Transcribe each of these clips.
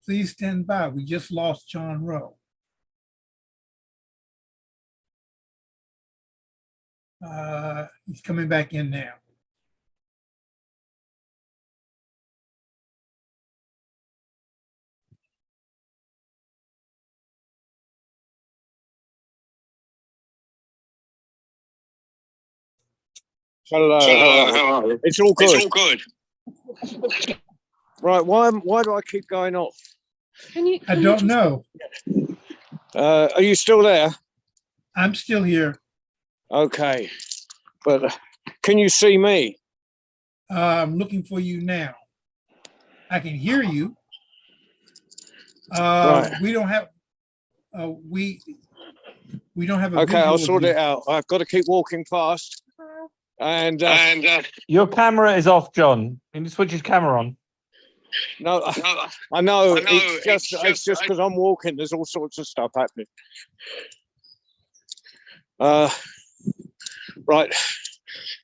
Please stand by. We just lost John Rowe. He's coming back in now. Hello. Hello. It's all good. It's all good. Right, why do I keep going off? I don't know. Are you still there? I'm still here. Okay, but can you see me? I'm looking for you now. I can hear you. Right. We don't have we don't have a Okay, I'll visual sort of it out. I've got to keep walking fast. And your camera is off, John. Can you switch his camera on? no, I know. It's just because I'm walking. There's all sorts of stuff happening. Right,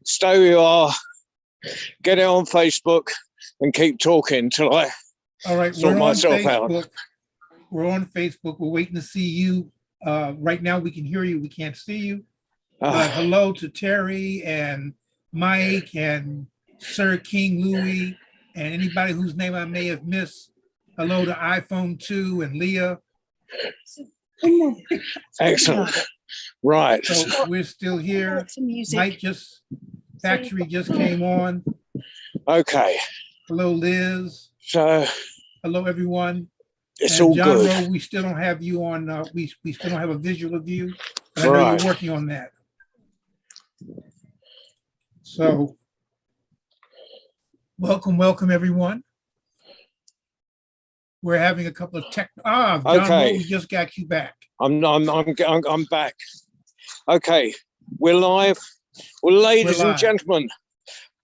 stay where you are. Get it on Facebook and keep talking till I All right, sort we're on myself out. Facebook. We're on Facebook. We're waiting to see you. Right now we can hear you. We can't see you. But hello to Terry and Mike and Sir King Louis and anybody whose name I may have missed. Hello to iPhone 2 and Leah. Excellent. Right. So we're still here. Mike Factory just came on. Okay. Hello, Liz. So hello, everyone. It's and all John good. Rowe, we still don't have you on. We still don't have a visual of you. But I know Right. you're working on that. So welcome, everyone. We're having a couple of John Okay. Rowe, we just got you back. I'm back. Okay, we're live. Well, ladies and gentlemen,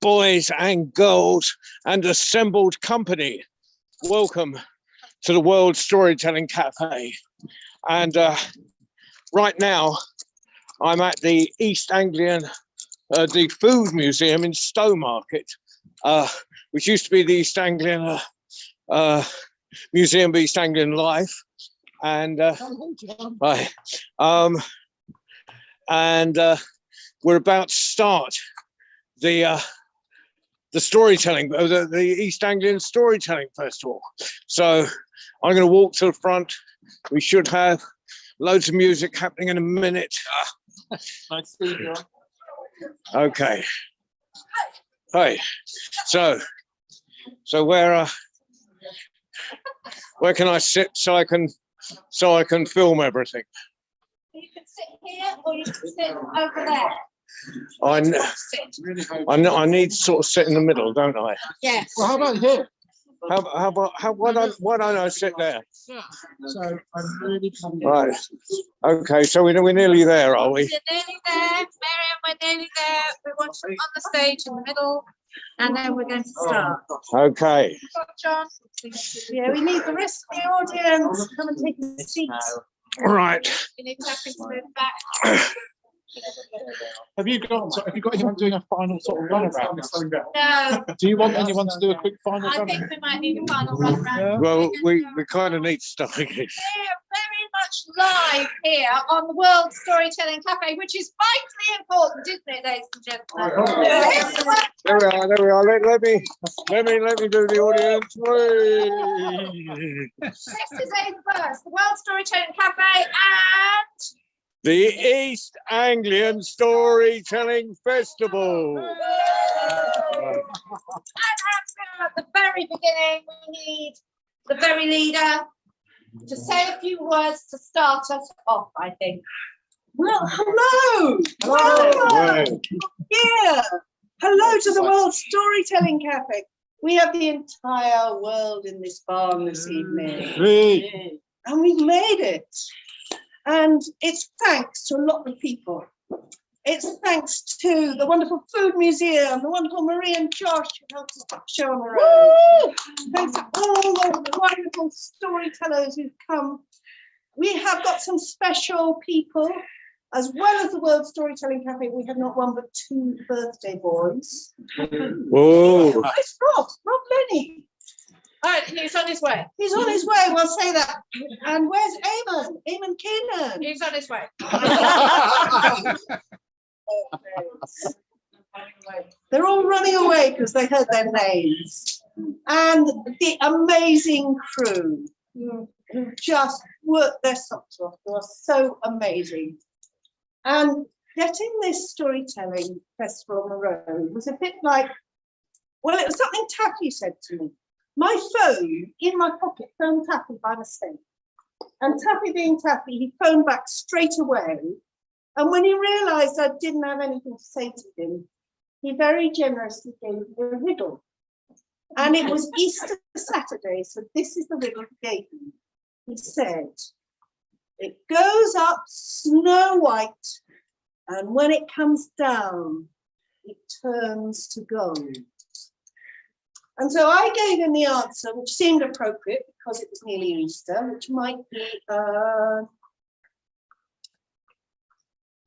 boys and girls, and assembled company, welcome to the World Storytelling Cafe. And right now, I'm at the East Anglian, the Food Museum in Stowmarket, which used to be the East Anglian Museum of East Anglian Life. And we're about to start the storytelling, the East Anglian Storytelling Festival. So I'm going to walk to the front. We should have loads of music happening in a minute. Nice to see you, John. Okay. Hey. So where can I sit so I can film everything? You can sit here or you can sit over there. I need to sort of sit in the middle, don't I? Yes. Well, how about here? Why don't I sit there? Yeah. So I'm really coming. Right. Okay, so we're nearly there, are we? We're nearly there, Miriam, we're nearly there. We want you on the stage in the middle, and then we're going to start. Okay. John? Yeah, we need the rest of the audience to come and take a seat. All right. You need to have to move back. Have you got anyone doing a final sort of run around? No, Do you want anyone to do a quick final I run? think we might need a final run around. Well, we kind of need to start again. We're very much live here on the World Storytelling Cafe, which is vitally important, isn't it, ladies and gentlemen? There we are. Let me do the audience. Next is April 1st, the World Storytelling Cafe and The East Anglian Storytelling Festival. and at the very beginning, we need the very leader to say a few words to start us off, I think. Well, hello. Right. Yeah. Hello to the World Storytelling Cafe. We have the entire world in this barn this evening. And we've made it. And it's thanks to a lot of people. It's thanks to the wonderful Food Museum, the wonderful Marie and Josh who helped us put the show on the road. Thanks to all the wonderful storytellers who've come. We have got some special people, as well as the World Storytelling Cafe. We have not one but two birthday boys. Whoa. It's Rob Lenny. All right, he's on his way. He's on his way, we'll say that. And where's Eamon? Eamon Keenan. He's on his way. They're all running away because they heard their names. And the amazing crew who just worked their socks off. They were so amazing. And getting this storytelling festival on the road was a bit like, well, it was something Taffy said to me. My phone in my pocket phoned Taffy by mistake. And Taffy being Taffy, he phoned back straight away. And when he realized I didn't have anything to say to him, he very generously gave me a riddle. And it was Easter Saturday, so this is the riddle he gave me. He said, it goes up snow white, and when it comes down, it turns to gold. And so I gave him the answer, which seemed appropriate because it was nearly Easter, which might be, well,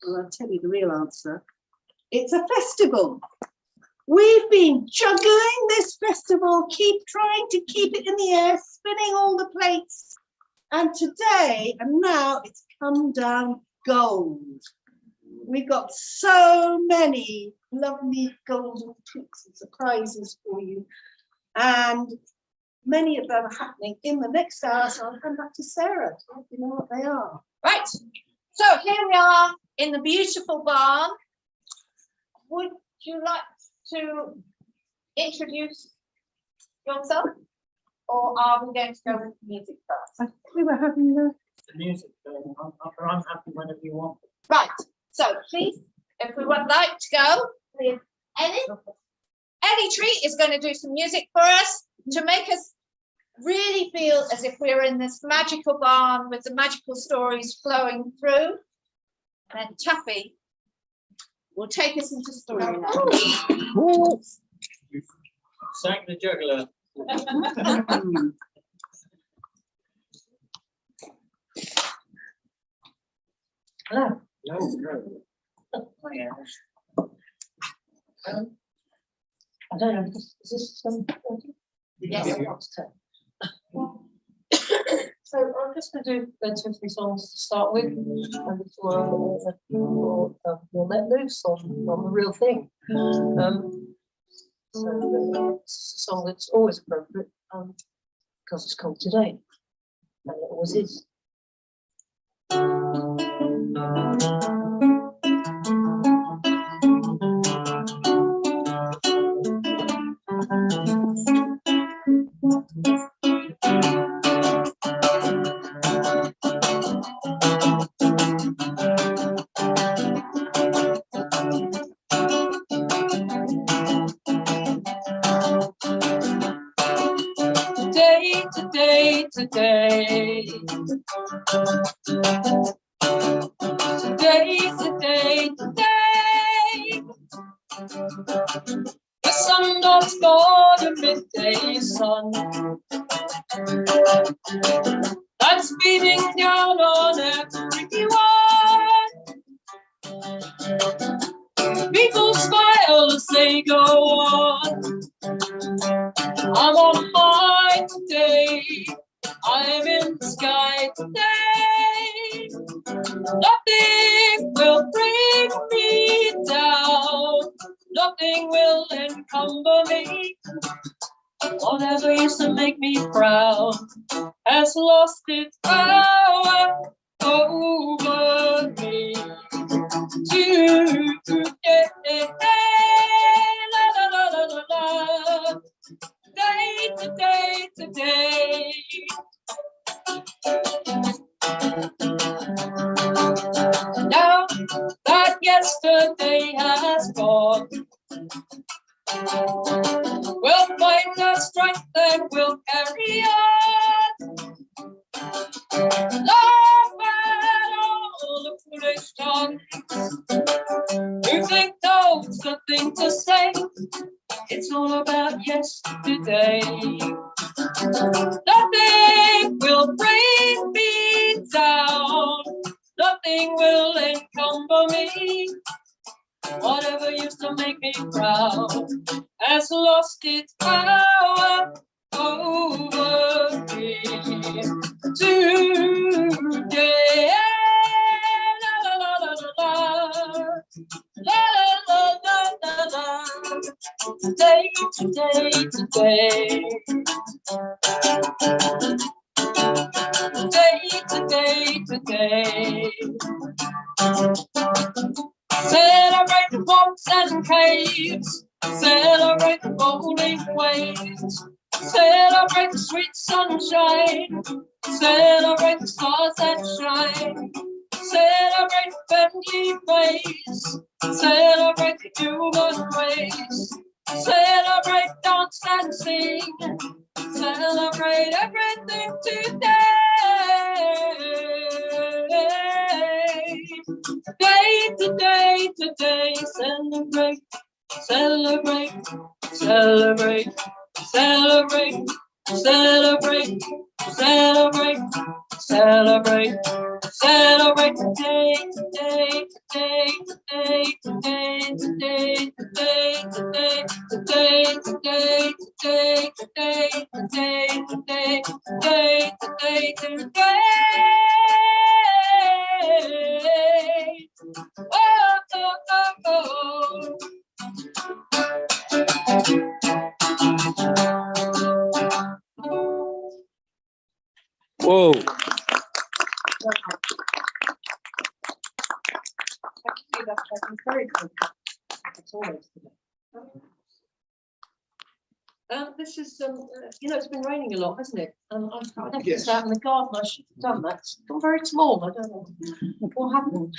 I'll tell you the real answer. It's a festival. We've been juggling this festival, trying to keep it in the air, spinning all the plates. And today, and now it's come down gold. We've got so many lovely golden treats and surprises for you. And many of them are happening in the next hour, so I'll hand back to Sarah to let you know what they are. Right. So here we are in the beautiful barn. Would you like to introduce yourself? Or are we going to go with music first? I think we were having the music going on. I'm happy whenever you want. Right. So please, if we would like to go with Ellie Tree is going to do some music for us to make us really feel as if we're in this magical barn with the magical stories flowing through. And then Taffy will take us into storyland. Sang the juggler. Hello. I don't know, is this some? Yes. So I'm just going to do 2 or 3 songs to start with, and we'll let loose on the real thing. So it's a song that's always appropriate because it's called Today, and it always is. Today. The sun does go to midday sun. That's beating down on everyone. People smile as they go on. I'm on high today. I'm in the sky today. Nothing will bring me down. Nothing will encumber me. Whatever used to make me proud has lost its power over me. Today, la la la la la la. Today. Now that yesterday has gone, we'll find our strength and we'll carry on. Laugh at all the foolish tongues who think there's nothing to say. It's all about yesterday. Nothing will bring me down. Nothing will encumber me. Whatever used to make me proud has lost its power over me today. La la la la la la la la la la. Today, today, today. Today, today, today. Celebrate the walks and caves. Celebrate the rolling waves. Celebrate the sweet sunshine. Celebrate the stars that shine. Celebrate friendly face. Celebrate the human race. Celebrate, dance and sing. Celebrate everything today. Today, today, celebrate, celebrate, celebrate, celebrate, celebrate, celebrate, celebrate, celebrate today, today, today, today, today, today, today, today, today, today, today, today, today, today, today, today. Oh, oh, oh, oh. Whoa. Very good. It's always today. This is, you know, it's been raining a lot, hasn't it? I left this out in the garden. I should have done that. It's gone very small. I don't know what happened.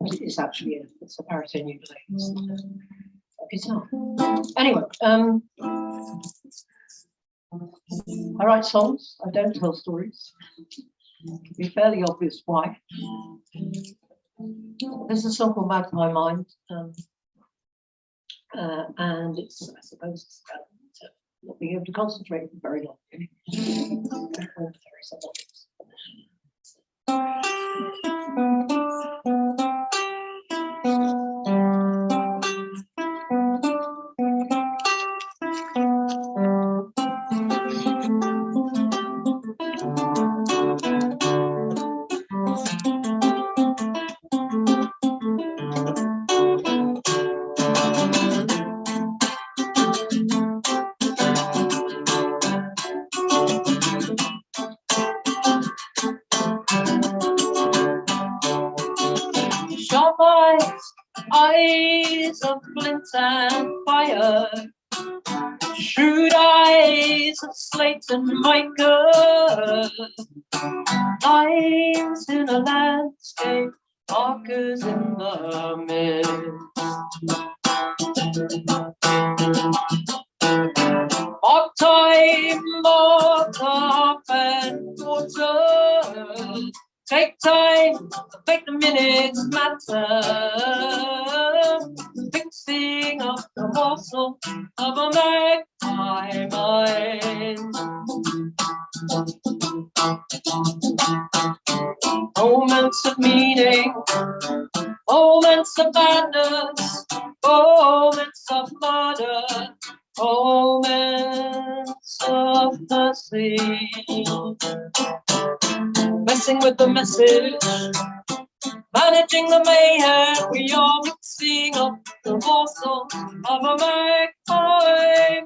It is actually it's a baritone ukulele. It's a guitar. Anyway, I write songs. I don't tell stories. It'd be fairly obvious why. There's a song called Mad My Mind. And it's, I suppose, it's about not being able to concentrate for very long. Sharp eyes of flint and fire, shrewd eyes of slate and mica, lines in a landscape, markers in the mist. Mark time, mark up and water. Take time to make the minutes matter. Fixing up the morsel of a magpie mind. Moments of meaning, moments of madness, moments of murder, moments of mercy. Messing with the message, managing the mayhem, we are mixing up the morsel of a magpie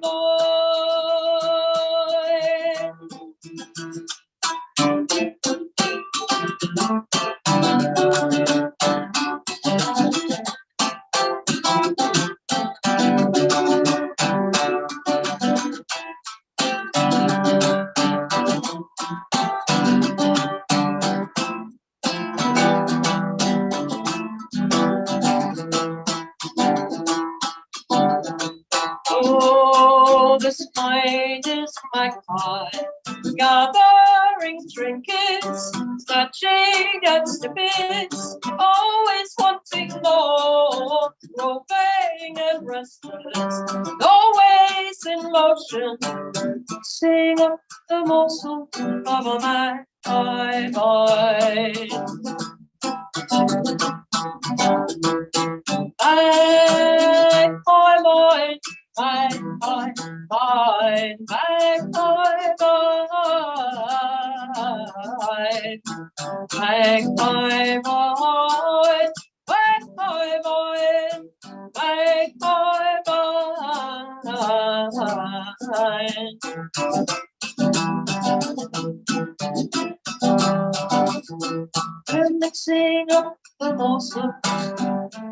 oh, this night is magpie, gathering trinkets, snatching at snippets, always wanting more, roving and restless, always in motion, sing up the morsel of a magpie mind. Magpie mind, magpie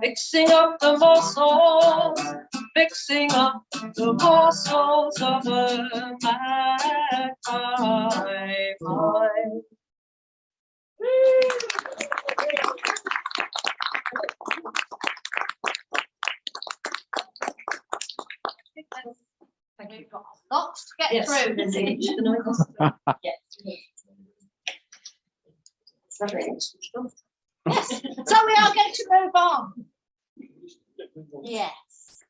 mixing up the morsels, mixing up the morsels of a magpie pie. Thank you. You've got lots to get Yes. through this evening. Yes. Yes, so we are going to move on. Yes.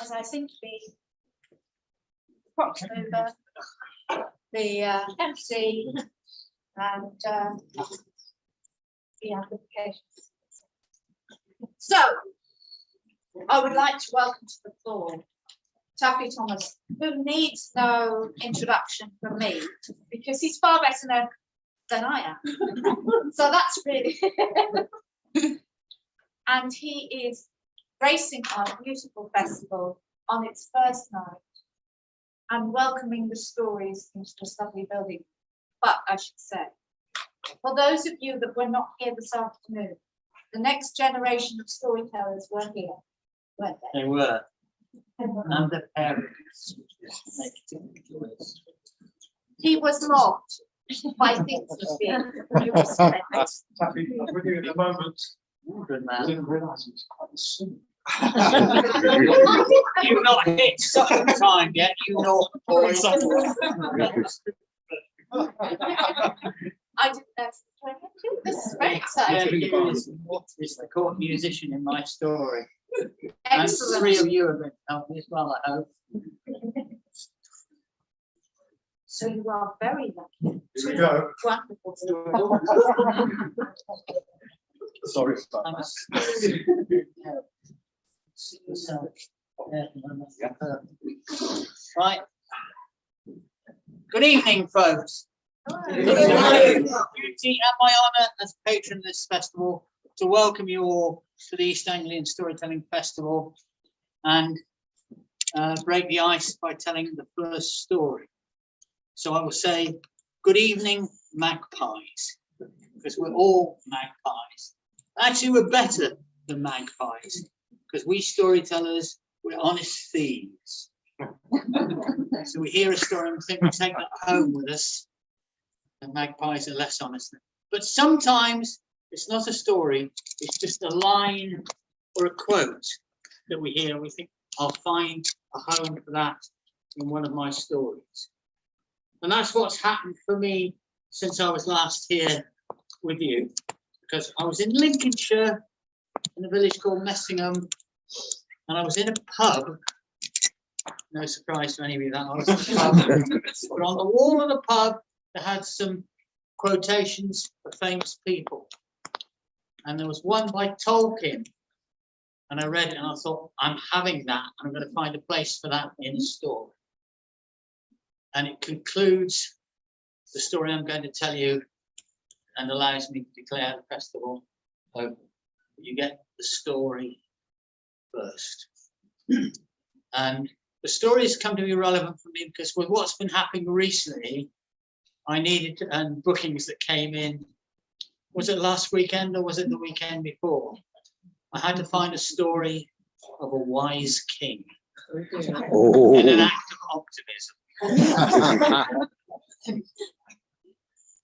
As I seem to be the proxy mover, the MC, and the applications. So, I would like to welcome to the floor Taffy Thomas, who needs no introduction from me because he's far better known than I am. So that's really, and he is gracing our beautiful festival on its first night and welcoming the stories into this lovely building. But I should say, for those of you that were not here this afternoon, the next generation of storytellers were here, weren't they? They were. And the parents. He was mocked by things of being due respect. Taffy, with you in a moment. Good I man. didn't realise it was quite soon. You've not hit supper time yet, you know, boys. I didn't know. This is very Yeah, exciting. it's the court musician in my story. And Excellent. 3 of you are going to help me as well, I hope. So you are very lucky. Here we go. Wonderful. Sorry I about must. Right. Good evening, folks. It's my duty and my honour as patron of this festival to welcome you all to the East Anglian Storytelling Festival and break the ice by telling the first story. So I will say, good evening, magpies, because we're all magpies. Actually, we're better than magpies, because we storytellers, we're honest thieves. So we hear a story and we think we take that home with us, and magpies are less honest. But sometimes it's not a story, it's just a line or a quote that we hear and we think, I'll find a home for that in one of my stories. And that's what's happened for me since I was last here with you, because I was in Lincolnshire in a village called Messingham, and I was in a pub. No surprise to any of you that I was in a pub. But on the wall of the pub, they had some quotations of famous people. And there was one by Tolkien. And I read it and I thought, I'm having that. I'm going to find a place for that in the story. And it concludes the story I'm going to tell you and allows me to declare the festival open. You get the story first. And the story has come to be relevant for me because with what's been happening recently, I needed to, and bookings that came in, was it last weekend or was it the weekend before? I had to find a story of a wise king in an act of optimism.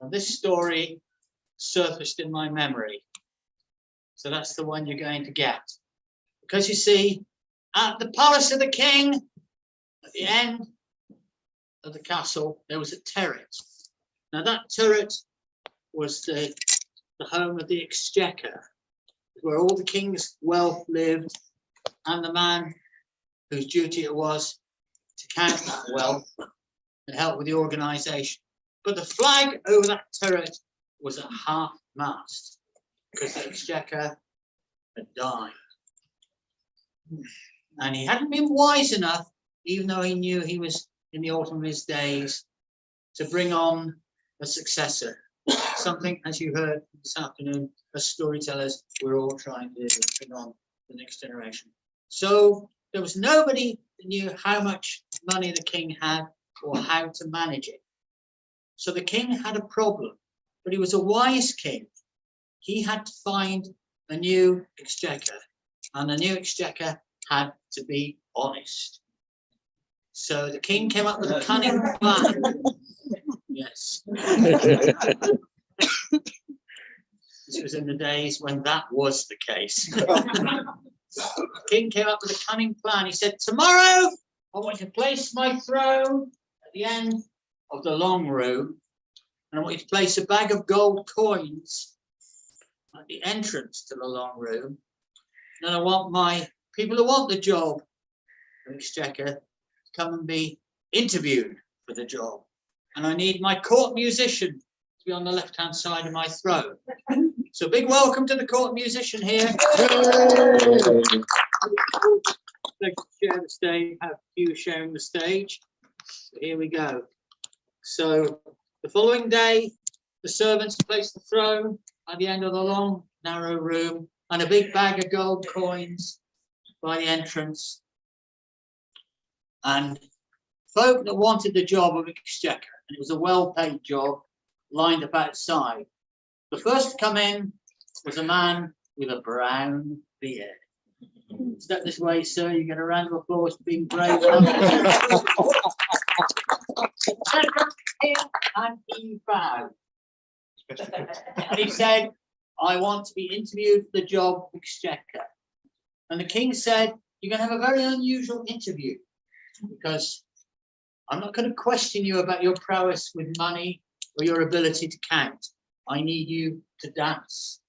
And this story surfaced in my memory. So that's the one you're going to get. Because you see, at the palace of the king, at the end of the castle, there was a turret. Now that turret was the home of the exchequer, where all the king's wealth lived, and the man whose duty it was to count that wealth and help with the organisation. But the flag over that turret was at half-mast, because the exchequer had died. And he hadn't been wise enough, even though he knew he was in the autumn of his days, to bring on a successor. Something, as you heard this afternoon, as storytellers, we're all trying to do, bring on the next generation. So there was nobody knew how much money the king had or how to manage it. So the king had a problem, but he was a wise king. He had to find a new exchequer, and the new exchequer had to be honest. So the king came up with a cunning plan. Yes. This was in the days when that was the case. The king came up with a cunning plan. He said, tomorrow I want you to place my throne at the end of the long room, and I want you to place a bag of gold coins at the entrance to the long room. And I want my people who want the job of exchequer to come and be interviewed for the job. And I need my court musician to be on the left-hand side of my throne. So big welcome to the court musician here. Let's share the stage, have you sharing the stage. So here we go. So the following day, the servants placed the throne at the end of the long, narrow room and a big bag of gold coins by the entrance. And folk that wanted the job of exchequer, and it was a well-paid job, lined up outside. The first to come in was a man with a brown beard. Step this way, sir. You get a round of applause for being brave. And he bowed. And he said, I want to be interviewed for the job of exchequer. And the king said, you're going to have a very unusual interview, because I'm not going to question you about your prowess with money or your ability to count. I need you to dance.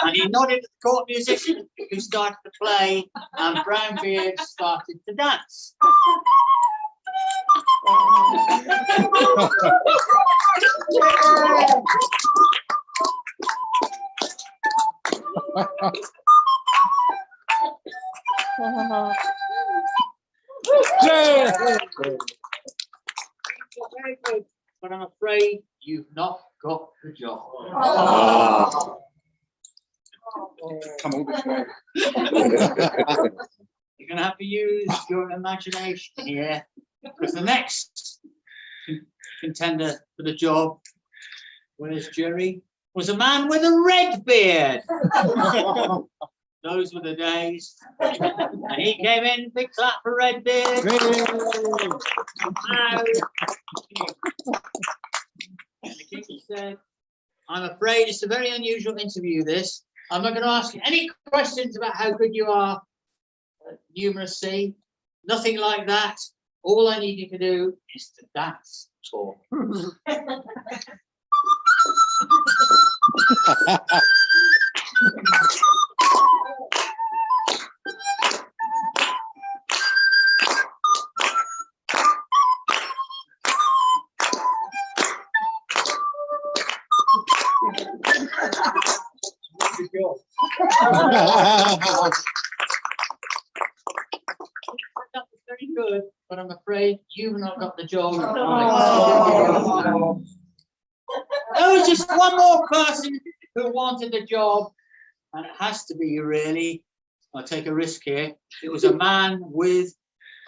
And he nodded at the court musician, who started to play, and Brownbeard started to dance. Very good, but I'm afraid you've not got the job. Come all this way. You're going to have to use your imagination here, because the next contender for the job, where's Jerry, was a man with a red beard. Those were the days. And he came in, big clap for Redbeard. And the king said, I'm afraid it's a very unusual interview, this. I'm not going to ask you any questions about how good you are at numeracy. Nothing like that. All I need you to do is to dance for me. That was very good, but I'm afraid you've not got the job. There was just one more person who wanted the job, and it has to be you, really. I'll take a risk here. It was a man with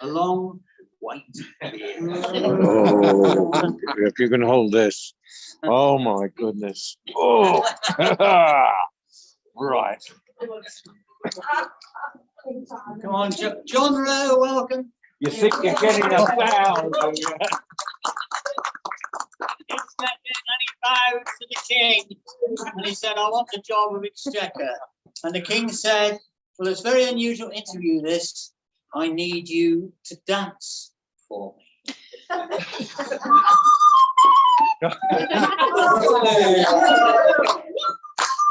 a long white beard. Oh, if you can hold this. Oh my goodness. Oh, right. Come on, John Rowe, welcome. You think you're getting a foul? And he bowed to the king, and he said, I want the job of exchequer. And the king said, well, it's a very unusual interview, this. I need you to dance for me. The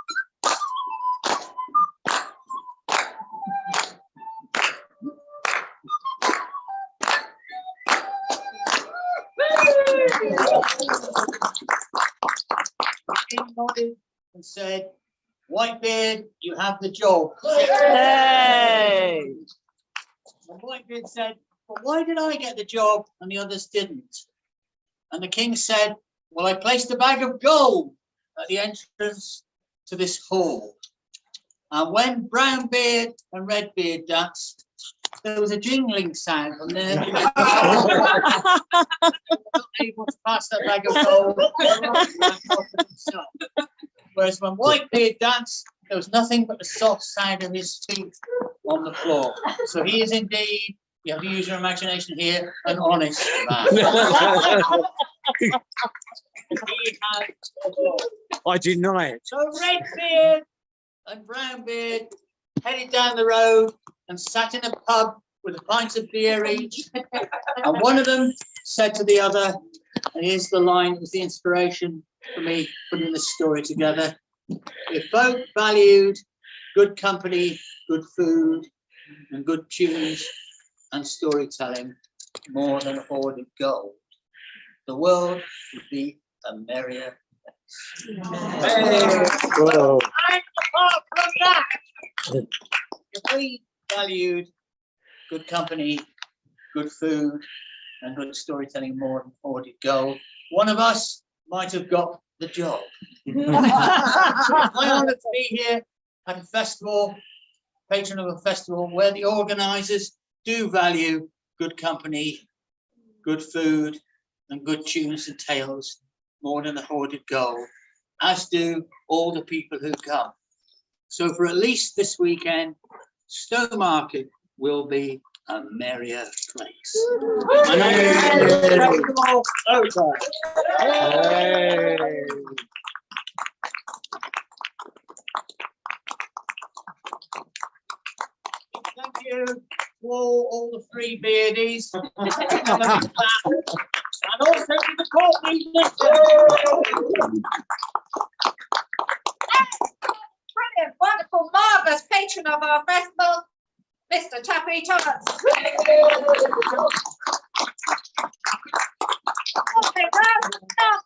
king nodded and said, Whitebeard, you have the job. Hey! And Whitebeard said, well, why did I get the job and the others didn't? And the king said, well, I placed a bag of gold at the entrance to this hall. And when Brownbeard and Redbeard danced, there was a jingling sound from there. Not able to pass that bag of gold. Whereas when Whitebeard danced, there was nothing but the soft sound of his teeth on the floor. So he is indeed, you have to use your imagination here, an honest man. I deny it. So Redbeard and Brownbeard headed down the road and sat in a pub with a pint of beer each. And one of them said to the other, and here's the line that was the inspiration for me putting this story together. If folk valued good company, good food, and good tunes and storytelling more than hoarded gold, the world would be a merrier place. Whoa. And apart from that, if we valued good company, good food, and good storytelling more than hoarded gold, one of us might have got the job. My honour to be here at a festival, patron of a festival where the organisers do value good company, good food, and good tunes and tales more than the hoarded gold, as do all the people who come. So for at least this weekend, Stowmarket will be a merrier place. Thank you to all the three beardies. And also to the court leaders. Brilliant, wonderful, marvellous patron of our festival, Mr. Tappy Thomas. Okay, well,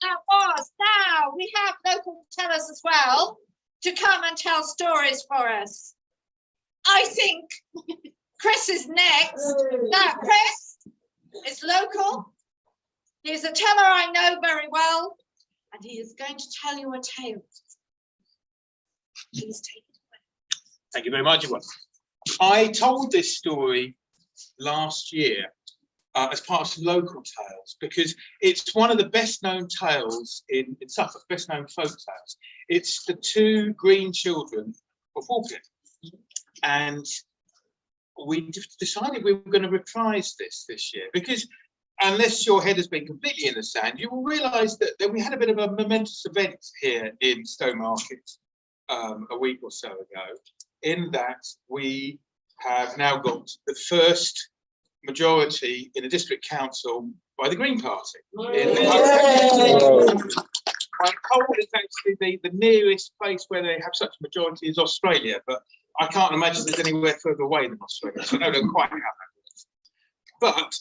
that was. Now we have local tellers as well to come and tell stories for us. I think Chris is next. Now, Chris is local. He's a teller I know very well, and he is going to tell you a tale. Please take it away. Thank you very much, everyone. I told this story last year as part of some local tales because it's one of the best known tales in Suffolk, best known folk tales. It's the two green children of Woolpit. And we decided we were going to reprise this year because unless your head has been completely in the sand, you will realise that we had a bit of a momentous event here in Stowmarket a week or so ago, in that we have now got the first majority in the district council by the Green Party. In the I'm told it's actually the nearest place where they have such a majority is Australia, but I can't imagine there's anywhere further away than Australia, so I don't know quite how that works. But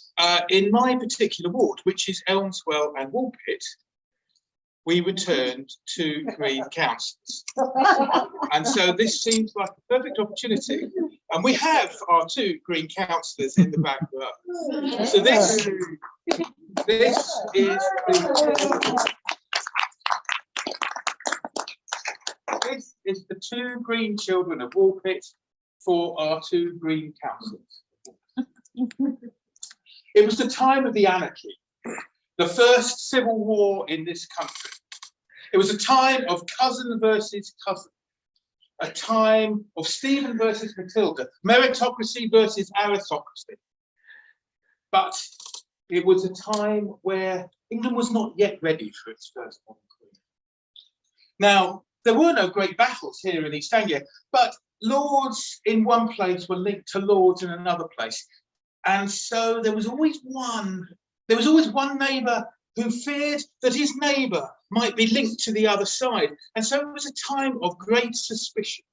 in my particular ward, which is Elmswell and Woolpit, we returned to green councillors. And so this seems like a perfect opportunity. And we have our two green councillors in the back row. So this is the two green children of Woolpit for our two green councillors. It was the time of the anarchy, the first civil war in this country. It was a time of cousin versus cousin, a time of Stephen versus Matilda, meritocracy versus aristocracy. But it was a time where England was not yet ready for its first modern queen. Now, there were no great battles here in East Anglia, but lords in one place were linked to lords in another place. And so there was always one neighbour who feared that his neighbour might be linked to the other side. And so it was a time of great suspicion.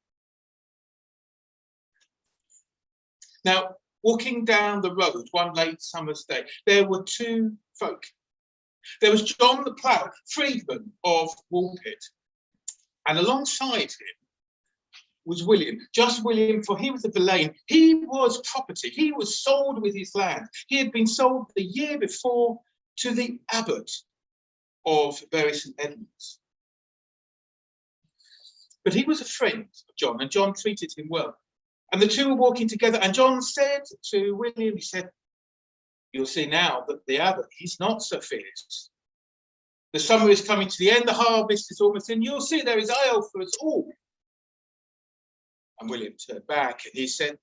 Now, walking down the road one late summer's day, there were two folk. There was John the Plough, freedman of Woolpit, and alongside him was William, just William, for he was a villein. He was property. He was sold with his land. He had been sold the year before to the abbot of Bury St Edmunds. But he was a friend of John, and John treated him well. And the two were walking together, and John said to William, he said, "You'll see now that the abbot, he's not so fierce. The summer is coming to the end, the harvest is almost in. You'll see there is ale for us all." And William turned back and he said,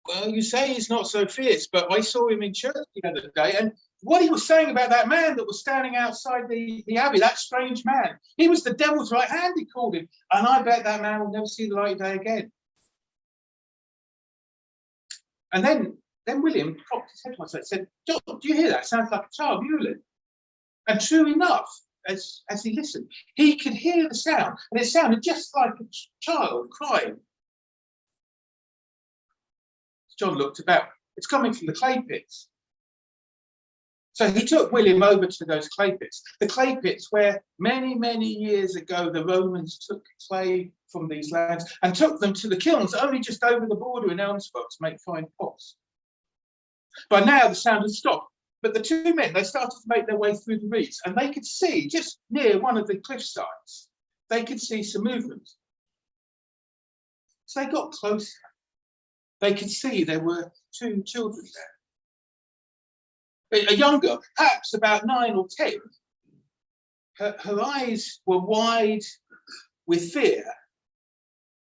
"Well, you say he's not so fierce, but I saw him in church the other day, and what he was saying about that man that was standing outside the abbey, that strange man, he was the devil's right hand, he called him, and I bet that man will never see the light of day again." And then William propped his head to us and said, "John, do you hear that? It sounds like a child mewling." And true enough, as he listened, he could hear the sound, and it sounded just like a child crying. John looked about. It's coming from the clay pits. So he took William over to those clay pits. The clay pits where many, many years ago the Romans took clay from these lands and took them to the kilns only just over the border in Elmsford to make fine pots. By now the sound had stopped, but the two men, they started to make their way through the reeds, and they could see just near one of the cliff sides, they could see some movement. So they got closer. They could see there were two children there. A young girl, perhaps about 9 or 10. Her eyes were wide with fear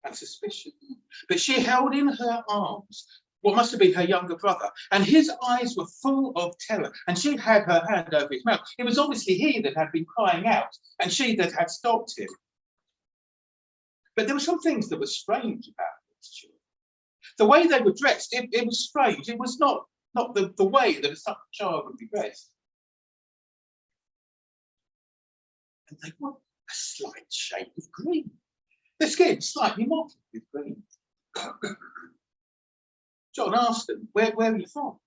and suspicion, but she held in her arms what must have been her younger brother, and his eyes were full of terror, and she had her hand over his mouth. It was obviously he that had been crying out, and she that had stopped him. But there were some things that were strange about these children. The way they were dressed, it was strange. It was not the way that such a child would be dressed. And they were a slight shade of green. The skin slightly mottled with green. John asked them, where are you from?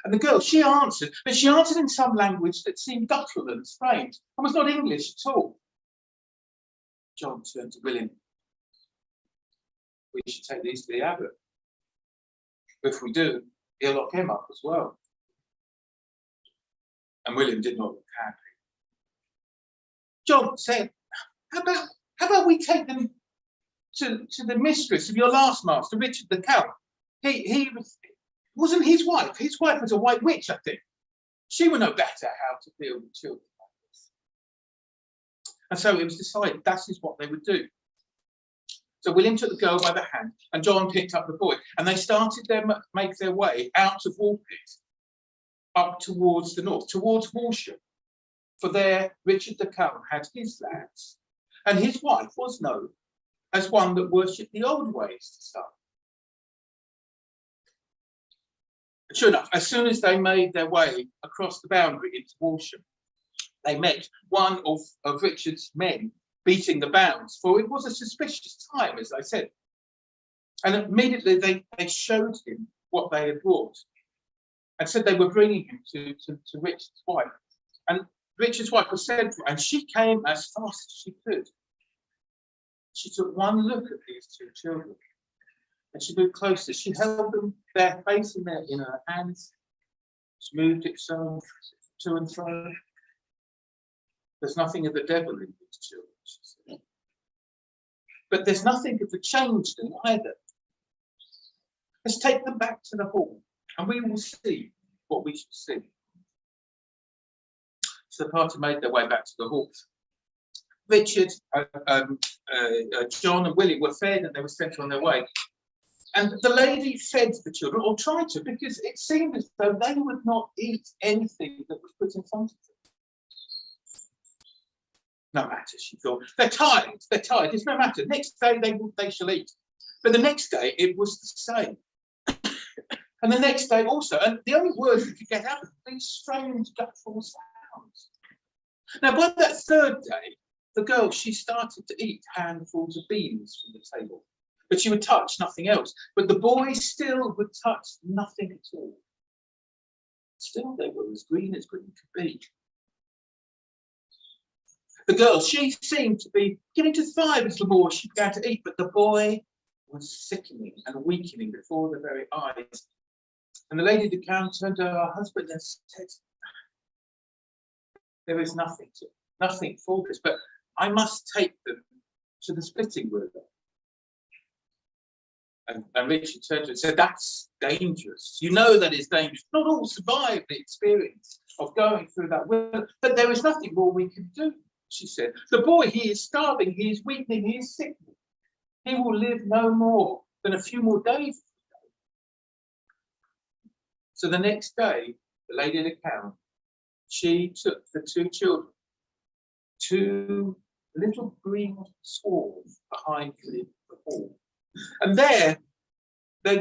And the girl, she answered, but she answered in some language that seemed guttural and strange and was not English at all. John turned to William. "We should take these to the abbot. If we do, he'll lock him up as well." And William did not look happy. John said, how about we take them to the mistress of your last master, Richard the Count? He wasn't his wife. His wife was a white witch, I think. She would know better how to deal with children like this. And so it was decided that is what they would do. So William took the girl by the hand, and John picked up the boy, and they started to make their way out of Woolpit, up towards the north, towards Walsham. For there Richard the Count had his lands, and his wife was known as one that worshipped the old ways to start. Sure enough, as soon as they made their way across the boundary into Walsham, they met one of Richard's men beating the bounds, for it was a suspicious time, as I said. And immediately they showed him what they had brought and said they were bringing him to Richard's wife. And Richard's wife was sent for, and she came as fast as she could. She took one look at these two children, and she moved closer. She held them, their face in her hands. She moved it so to and fro. "There's nothing of the devil in these children," she said. "But there's nothing of the changeling either. Let's take them back to the hall, and we will see what we should see." So the party made their way back to the hall. Richard, John and Willie were fed, and they were sent on their way. And the lady fed the children, or tried to, because it seemed as though they would not eat anything that was put in front of them. No matter, she thought. They're tired. It's no matter. Next day they shall eat. But the next day it was the same. And the next day also. And the only words we could get out of these strange guttural sounds. Now, by that third day, the girl, she started to eat handfuls of beans from the table. But she would touch nothing else. But the boy still would touch nothing at all. Still, they were as green could be. The girl, she seemed to be beginning to thrive as the more she began to eat, but the boy was sickening and weakening before their very eyes. And the lady de Count turned to her husband and said, "There is nothing for this, but I must take them to the splitting willow. And Richard turned to her and said, that's dangerous. You know that is dangerous. Not all survive the experience of going through that willow, but there is nothing more we can do, she said. The boy, he is starving, he is weakening, he is sick. He will live no more than a few more days. So the next day, the lady in the town, she took the two children to little green swaths behind the hall. And there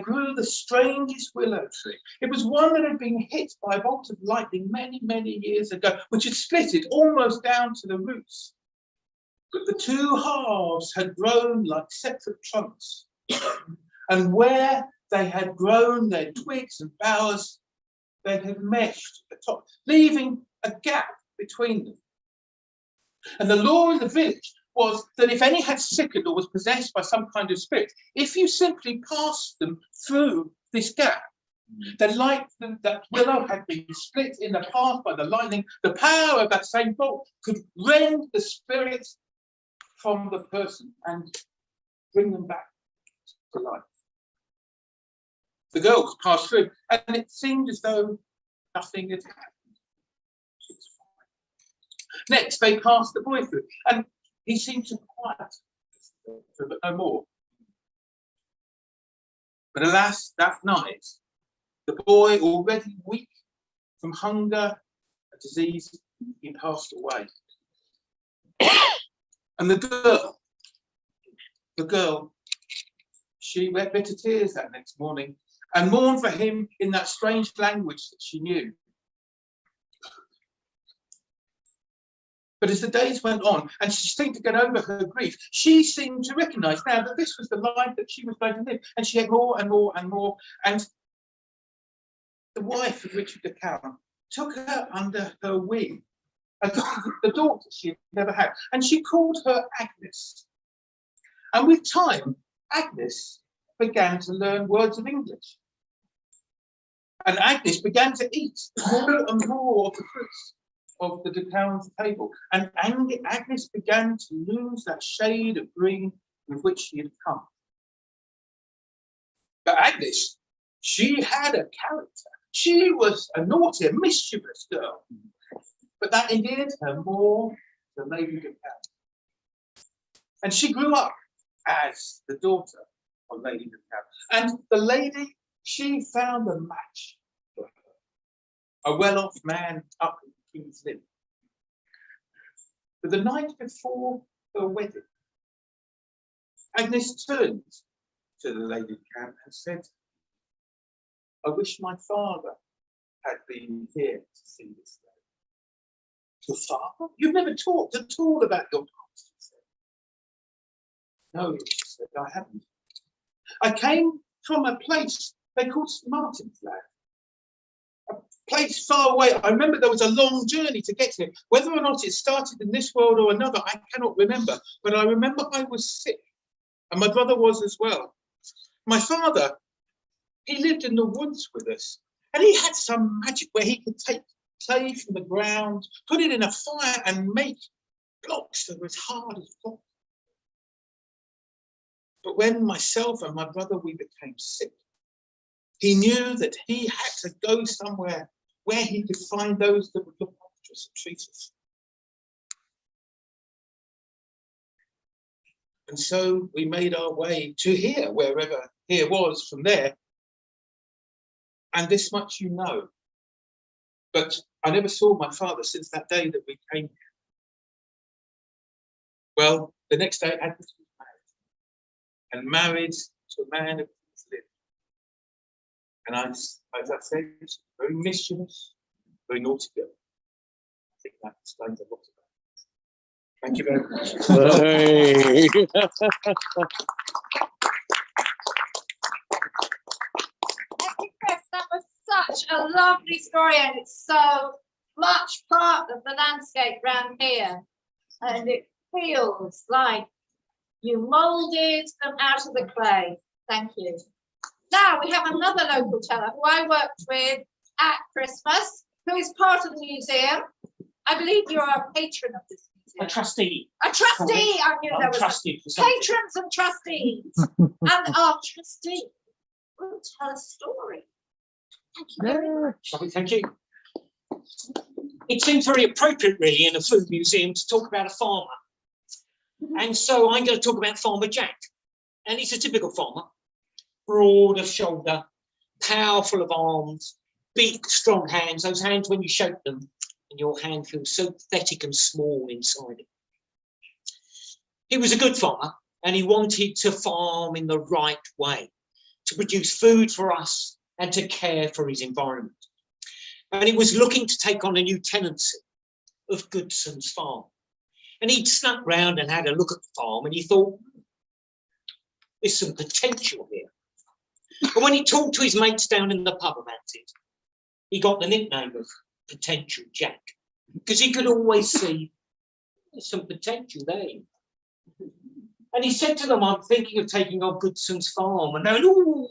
grew the strangest willow tree. It was one that had been hit by a bolt of lightning many, many years ago, which had split it almost down to the roots. But the two halves had grown like separate trunks. And where they had grown their twigs and boughs, they had meshed at the top, leaving a gap between them. And the law in the village was that if any had sickened or was possessed by some kind of spirit, if you simply passed them through this gap, then like that willow had been split in the path by the lightning, the power of that same bolt could rend the spirits from the person and bring them back to life. The girls passed through, and it seemed as though nothing had happened. Next, they passed the boy through, and he seemed to quiet, but no more. But alas, that night, the boy, already weak from hunger and disease, he passed away. And the girl, she wept bitter tears that next morning and mourned for him in that strange language that she knew. But as the days went on and she seemed to get over her grief, she seemed to recognise now that this was the life that she was going to live. And she had more and more and more. And the wife of Richard de Cowan took her under her wing, the daughter she had never had, and she called her Agnes. And with time, Agnes began to learn words of English. And Agnes began to eat more and more of the fruits of the de Cowan's table. And Agnes began to lose that shade of green with which she had come. But Agnes, she had a character. She was a naughty, a mischievous girl. But that endeared her more to Lady de Cowan. And she grew up as the daughter of Lady de Cowan. And the lady, she found a match for her, a well-off man up in King's Lynn. But the night before her wedding, Agnes turned to the Lady de Cowan and said, I wish my father had been here to see this day. Your father? You've never talked at all about your past, he said. No, she said, I haven't. I came from a place they called St. Martin's Land. A place far away. I remember there was a long journey to get here. Whether or not it started in this world or another, I cannot remember. But I remember I was sick, and my brother was as well. My father, he lived in the woods with us, and he had some magic where he could take clay from the ground, put it in a fire and make blocks that were as hard as rock. But when myself and my brother, we became sick, he knew that he had to go somewhere where he could find those that would look after us and treat us. And so we made our way to here, wherever here was from there. And this much you know. But I never saw my father since that day that we came here. Well, the next day, Agnes was married. And married to a man of King's Lynn. And as I said, very mischievous, very naughty girl. I think that explains a lot about it. Thank you very much. Hey. That was such a lovely story, and it's so much part of the landscape round here. And it feels like you moulded them out of the clay. Thank you. Now we have another local teller who I worked with at Christmas, who is part of the museum. I believe you're a patron of this A trustee. A trustee, I knew there was Trusted for something. patrons and trustees. And our trustee will tell a story. Thank you very much. Lovely, thank you. It seems very appropriate, really, in a food museum to talk about a farmer. And so I'm going to talk about Farmer Jack. And he's a typical farmer, broad of shoulder, powerful of arms, big, strong hands. Those hands, when you shake them, and your hand feels so pathetic and small inside it. He was a good farmer, and he wanted to farm in the right way, to produce food for us and to care for his environment. And he was looking to take on a new tenancy of Goodson's farm. And he'd snuck round and had a look at the farm, and he thought, there's some potential here. And when he talked to his mates down in the pub about it, he got the nickname of Potential Jack, because he could always see there's some potential there. And he said to them, I'm thinking of taking on Goodson's farm. And they went, ooh.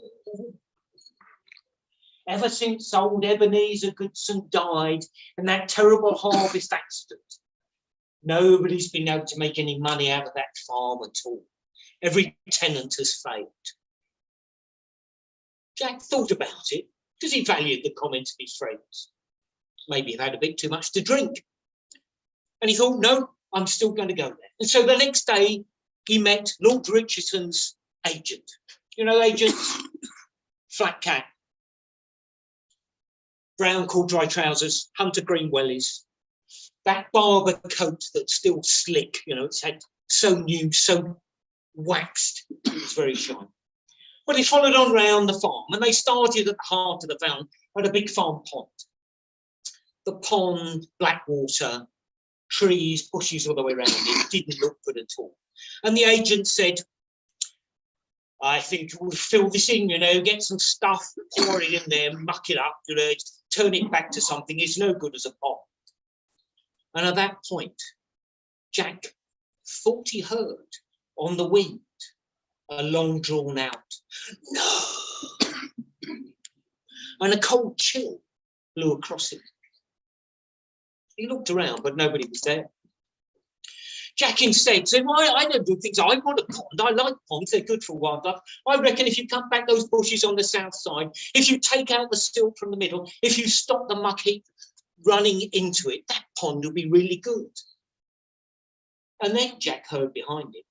Ever since old Ebenezer Goodson died in that terrible harvest accident, nobody's been able to make any money out of that farm at all. Every tenant has failed. Jack thought about it because he valued the comments of his friends. Maybe he'd had a bit too much to drink. And he thought, no, I'm still going to go there. And so the next day, he met Lord Richardson's agent. You know, agents, flat cap, brown corduroy trousers, hunter green wellies, that barber coat that's still slick, you know, it's had so new, so waxed, it was very shiny. Well, he followed on round the farm, and they started at the heart of the farm at a big farm pond. The pond, black water, trees, bushes all the way around it, didn't look good at all. And the agent said, I think we'll fill this in, you know, get some stuff, pour it in there, muck it up, you know, turn it back to something. It's no good as a pond. And at that point, Jack thought he heard on the wind a long drawn out no. And a cold chill blew across him. He looked around, but nobody was there. Jack instead said, well, I don't do things. I want a pond. I like ponds. They're good for wildlife. I reckon if you cut back those bushes on the south side, if you take out the silt from the middle, if you stop the muck heap running into it, that pond will be really good. And then Jack heard behind him,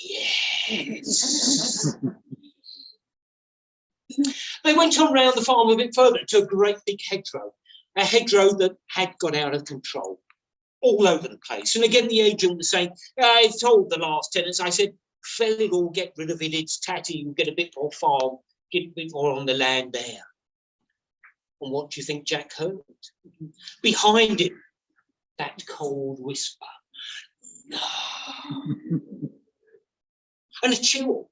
yes. They went on round the farm a bit further to a great big hedgerow, a hedgerow that had got out of control, all over the place. And again, the agent was saying, I told the last tenants, I said, fairly it all, get rid of it, it's tatty, you'll get a bit more farm, get a bit more on the land there. And what do you think Jack heard? Behind him, that cold whisper, no. And a chill.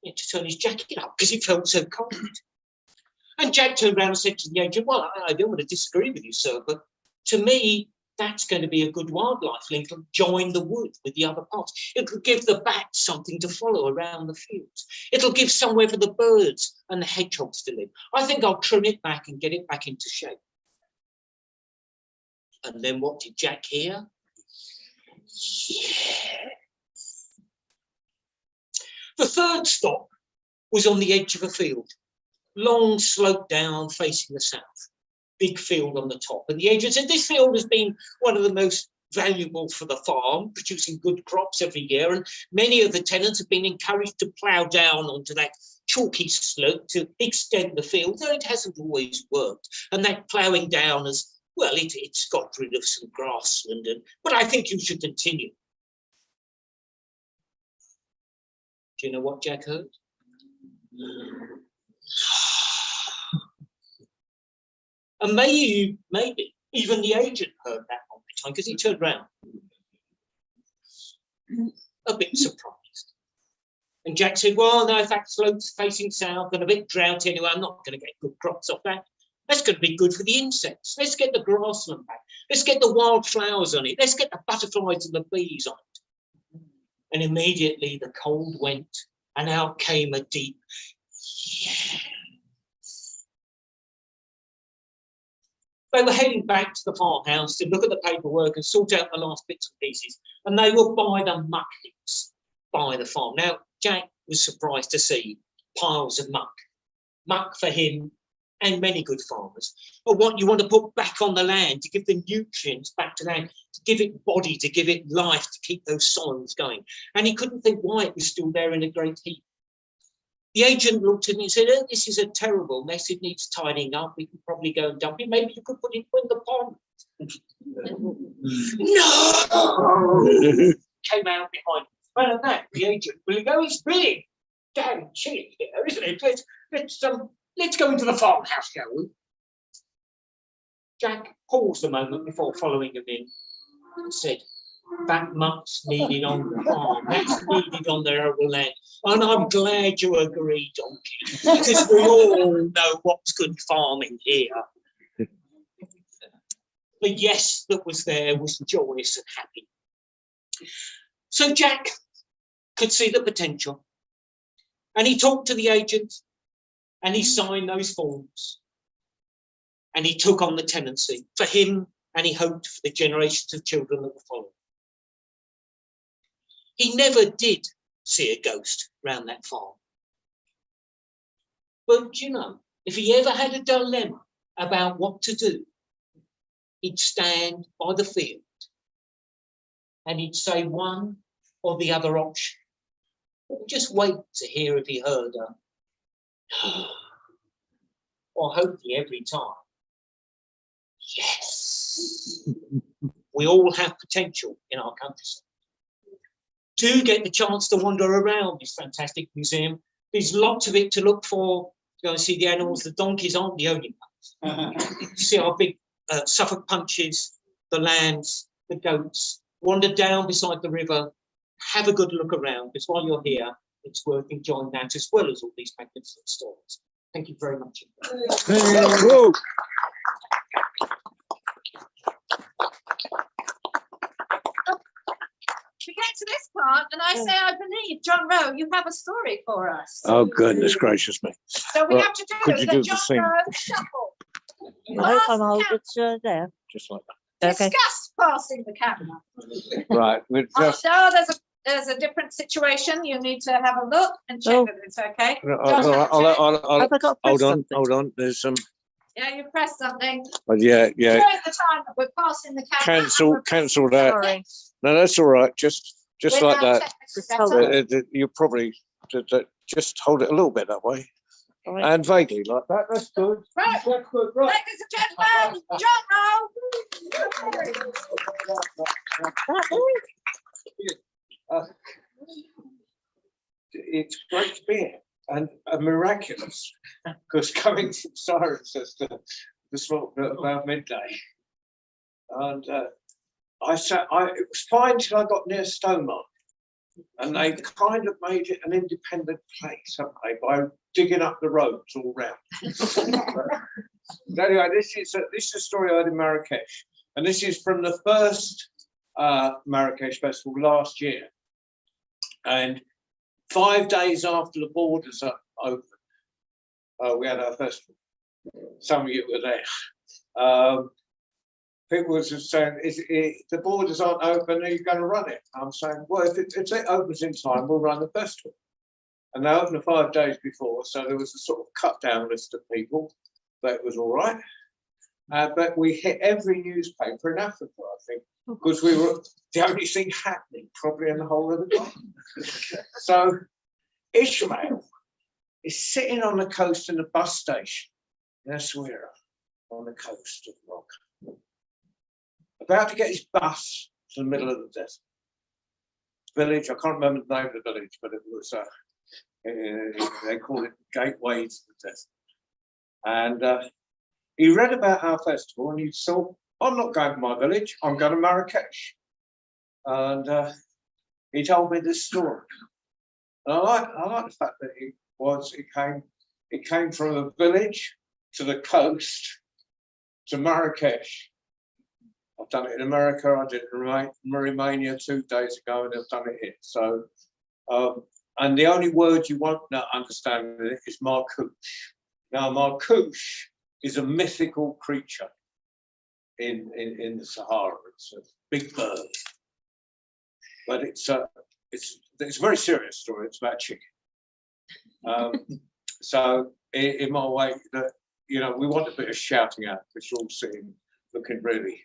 He had to turn his jacket up because he felt so cold. And Jack turned around and said to the agent, well, I don't want to disagree with you, sir, but to me, that's going to be a good wildlife link. It'll join the wood with the other parts. It'll give the bats something to follow around the fields. It'll give somewhere for the birds and the hedgehogs to live. I think I'll trim it back and get it back into shape. And then what did Jack hear? Yeah. The third stop was on the edge of a field, long slope down facing the south. Big field on the top. And the agent said, this field has been one of the most valuable for the farm, producing good crops every year. And many of the tenants have been encouraged to plough down onto that chalky slope to extend the field, though it hasn't always worked. And that ploughing down has, well, it's got rid of some grassland, but I think you should continue. Do you know what Jack heard? And maybe even the agent heard that on the time, because he turned around a bit surprised. And Jack said, well, no, if that slope's facing south and a bit drought anyway, I'm not going to get good crops off that. That's going to be good for the insects. Let's get the grassland back. Let's get the wildflowers on it. Let's get the butterflies and the bees on it. And immediately the cold went and out came a deep, yeah. They were heading back to the farmhouse to look at the paperwork and sort out the last bits and pieces, and they were by the muck heaps by the farm. Now, Jack was surprised to see piles of muck for him and many good farmers. But what you want to put back on the land, to give the nutrients back to land, to give it body, to give it life, to keep those soils going. And he couldn't think why it was still there in a great heap. The agent looked at me and said, "Oh, this is a terrible mess. It needs tidying up. We can probably go and dump it. Maybe you could put it in the pond." No! Came out behind him. Well, at that, the agent, "Well, you know, it's big. Damn chilly here, isn't it? Let's go into the farmhouse, shall we?" Jack paused a moment before following him in and said, "That muck's needed on the farm. That's needed on their own land. And I'm glad you agree, Donkey, because we all know what's good farming here." The yes that was there was joyous and happy. So Jack could see the potential. And he talked to the agent and he signed those forms. And he took on the tenancy for him, and he hoped for the generations of children that would follow. He never did see a ghost round that farm. But you know, if he ever had a dilemma about what to do, he'd stand by the field and he'd say one or the other option. Just wait to hear if he heard her. Or hopefully every time, yes. We all have potential in our countryside. Do get the chance to wander around this fantastic museum. There's lots of it to look for. You go and see the animals. The donkeys aren't the only ones. You see our big Suffolk punches, the lambs, the goats. Wander down beside the river. Have a good look around, because while you're here, it's worth enjoying that as well as all these magnificent stories. Thank you very much. We get to this part, and I say, I believe, John Rowe, you have a story for us. Oh, goodness gracious me. So we Right, have to could do you the do the John scene? Rowe shuffle. I hope I'm hold it there. Just like that. Okay. Discuss passing the camera. Right, we're Oh, just. no, there's a different situation. You need to have a look and check Oh. that it's okay. Have I got to press Hold on, something? hold on. There's some. Yeah, you press something. Yeah. During the time that we're passing the camera. Cancel that. Sorry. No, that's all right. Just like that. Just hold it. You probably just hold it a little bit that way, All right. and vaguely like that. That's good. Right. That's good. Right. Ladies and gentlemen, John Rowe. It's great to be here and miraculous, because coming from Cirencester this morning at about midday, and it was fine till I got near Stonemark, and they kind of made it an independent place, haven't they, by digging up the roads all round. But anyway, this is a story I had in Marrakesh, and this is from the first Marrakesh festival last year, and 5 days after the borders opened, we had our festival. Some of you were there. People were just saying, the borders aren't open, are you going to run it? I'm saying, well, if it opens in time, we'll run the festival. And they opened 5 days before, so there was a sort of cut down list of people, but it was all right. But we hit every newspaper in Africa, I think, because we were the only thing happening probably in the whole of the world. So Ishmael is sitting on the coast in a bus station in Essaouira, on the coast of Morocco, about to get his bus to the middle of the desert. Village, I can't remember the name of the village, but it was, they call it Gateway to the Desert. And he read about our festival and he thought, I'm not going to my village, I'm going to Marrakesh. And he told me this story. And I like the fact that it came from a village to the coast to Marrakesh. I've done it in America, I did it in Romania 2 days ago, and I've done it here. So, and the only word you won't understand is Marcouche. Now, Marcouche is a mythical creature. in the Sahara. It's a big bird, but it's a very serious story. It's about chicken. So in my way, that we want a bit of shouting out, because you're all sitting looking really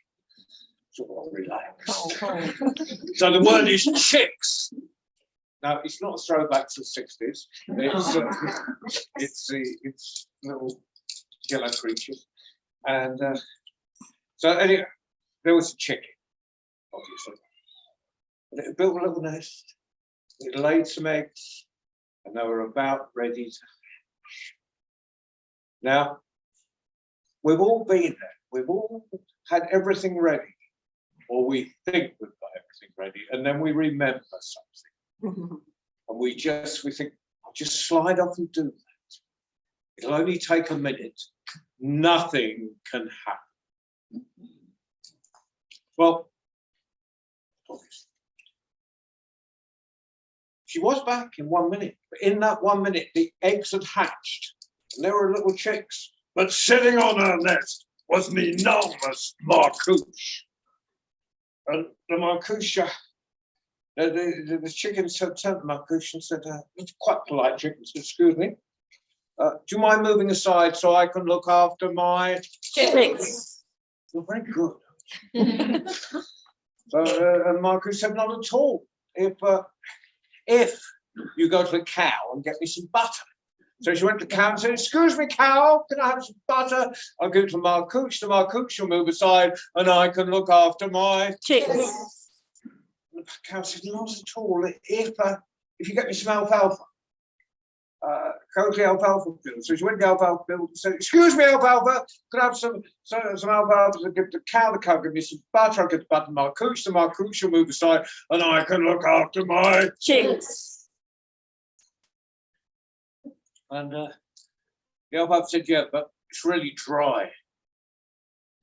sort of relaxed. So the word is chicks. Now it's not a throwback to the 60s. It's little yellow creatures, and so anyway, there was a chicken, obviously. And it built a little nest. It laid some eggs, and they were about ready to hatch. Now, we've all been there. We've all had everything ready, or we think we've got everything ready, and then we remember something. And we think, I'll just slide off and do that. It'll only take a minute. Nothing can happen. Well, obviously, she was back in 1 minute. But in that 1 minute, the eggs had hatched, and there were little chicks. But sitting on her nest was an enormous marcouche. And the marcouche, the chicken said to the marcouche and said, it's quite polite chicken, said, excuse me, do you mind moving aside so I can look after my Chicks. You're very good. So and marcouche said, not at all. If you go to the cow and get me some butter. So she went to the cow and said, excuse me, cow, can I have some butter? I'll give it to marcouche. The marcouche will move aside and I can look after my Chicks. The cow said, not at all. If you get me some alfalfa, go to the alfalfa field. So she went to the alfalfa field and said, excuse me, alfalfa, could I have some alfalfa to give the cow give me some butter, I'll give the butter to marcouche, the marcouche will move aside and I can look after my Chicks. And the alfalfa said, yeah, but it's really dry.